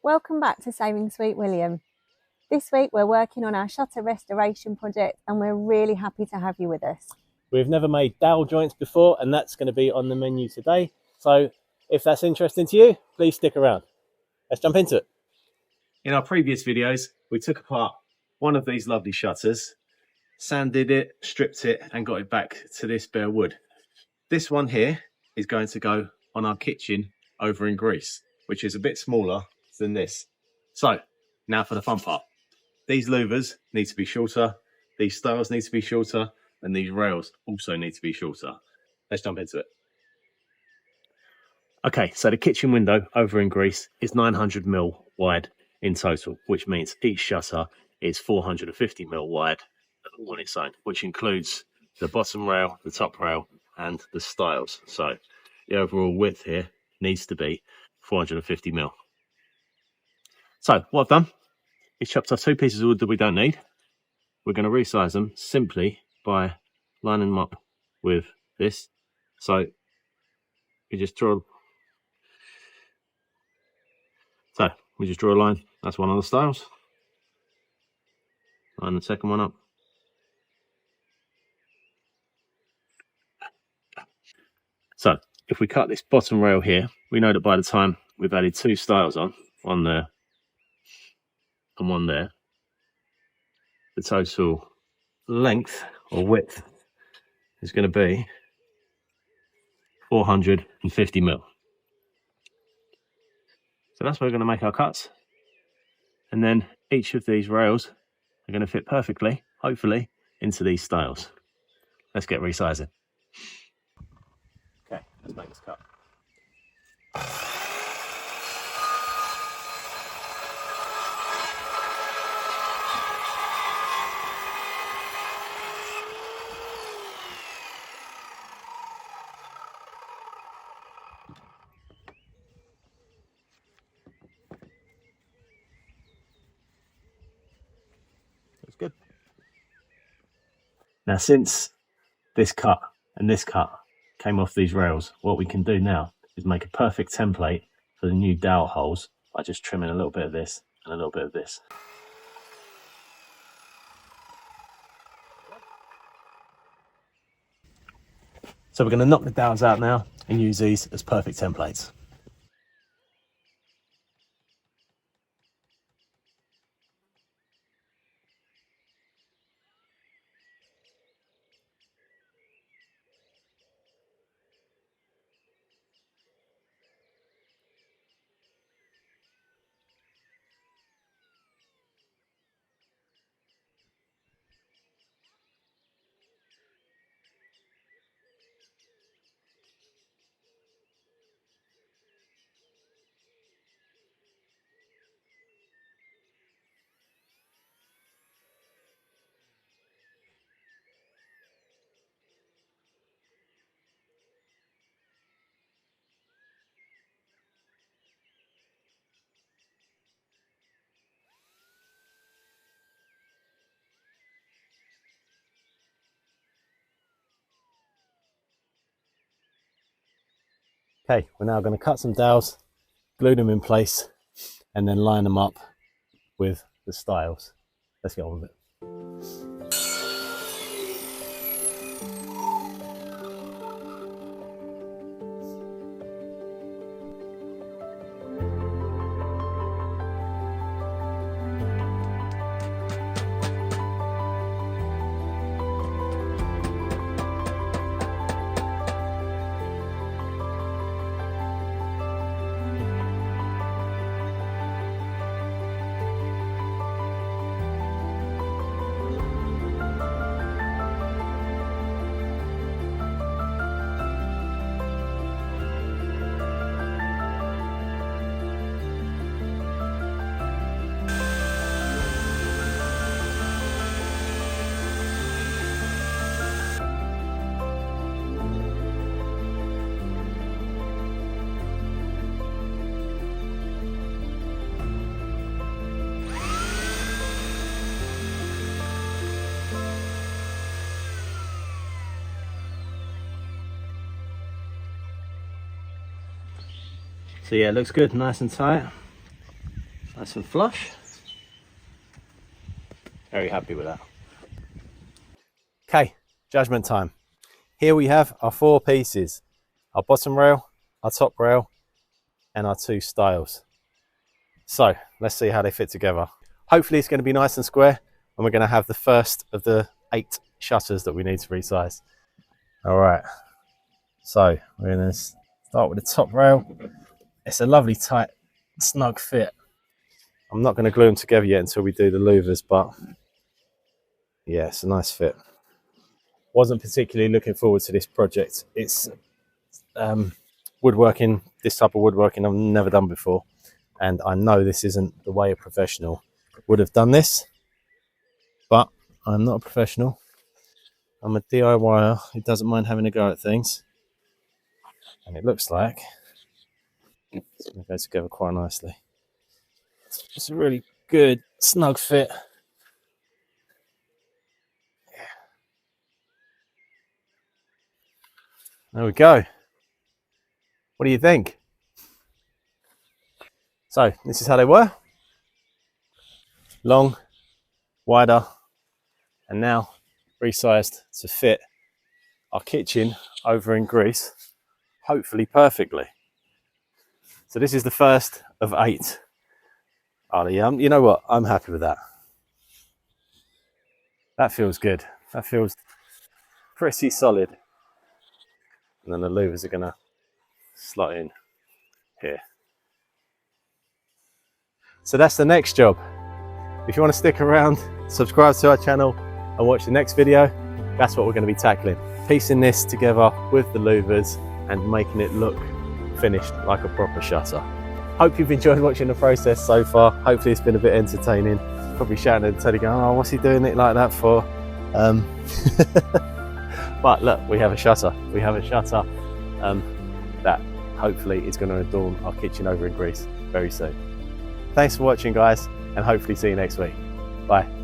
Welcome back to Saving Sweet William. This week we're working on our shutter restoration project and we're really happy to have you with us. We've never made dowel joints before and that's going to be on the menu today. So if that's interesting to you, please stick around. Let's jump into it. In our previous videos, we took apart one of these lovely shutters, sanded it, stripped it and got it back to this bare wood. This one here is going to go on our kitchen over in Greece, which is a bit smaller than this. So now for the fun part. These louvers need to be shorter, these styles need to be shorter, and these rails also need to be shorter. Let's jump into it. Okay, so the kitchen window over in Greece is 900mm wide in total, which means each shutter is 450mm wide on its own, which includes the bottom rail, the top rail, and the stiles. So the overall width here needs to be 450mm. So what I've done is chopped off two pieces of wood that we don't need. We're going to resize them simply by lining them up with this. So we just draw a line. That's one of the styles. Line the second one up. So if we cut this bottom rail here, we know that by the time we've added two styles on, one there and one there, the total length or width is going to be 450mm. So that's where we're going to make our cuts. And then each of these rails are going to fit perfectly, hopefully, into these styles. Let's get resizing. Okay, let's make this cut. That's good. Now, since this cut and this cut came off these rails, what we can do now is make a perfect template for the new dowel holes by just trimming a little bit of this and a little bit of this. So we're going to knock the dowels out now and use these as perfect templates. Okay, we're now going to cut some dowels, glue them in place, and then line them up with the styles. Let's get on with it. So yeah, it looks good, nice and tight. Nice and flush. Very happy with that. Okay, judgment time. Here we have our 4 pieces. Our bottom rail, our top rail, and our 2 stiles. So let's see how they fit together. Hopefully it's going to be nice and square, and we're going to have the first of the 8 shutters that we need to resize. All right, so we're going to start with the top rail. It's a lovely tight snug fit. I'm not going to glue them together yet until we do the louvers, but yeah, it's a nice fit. Wasn't particularly looking forward to this project. It's woodworking, this type of woodworking I've never done before, and I know this isn't the way a professional would have done this, but I'm not a professional. I'm a DIYer who doesn't mind having a go at things, and it looks like it's going to go together quite nicely. It's a really good snug fit. There we go. What do you think? So this is how they were. Long, wider, and now resized to fit our kitchen over in Greece, hopefully perfectly. So this is the first of 8. Oh, yeah, you know what? I'm happy with that. That feels good. That feels pretty solid. And then the louvers are gonna slot in here. So that's the next job. If you want to stick around, subscribe to our channel and watch the next video. That's what we're going to be tackling. Piecing this together with the louvers and making it look finished like a proper shutter. Hope you've enjoyed watching the process so far. Hopefully it's been a bit entertaining. Probably shouting at Teddy going, oh, what's he doing it like that for? But look, we have a shutter. We have a shutter that hopefully is going to adorn our kitchen over in Greece very soon. Thanks for watching, guys, and hopefully see you next week. Bye.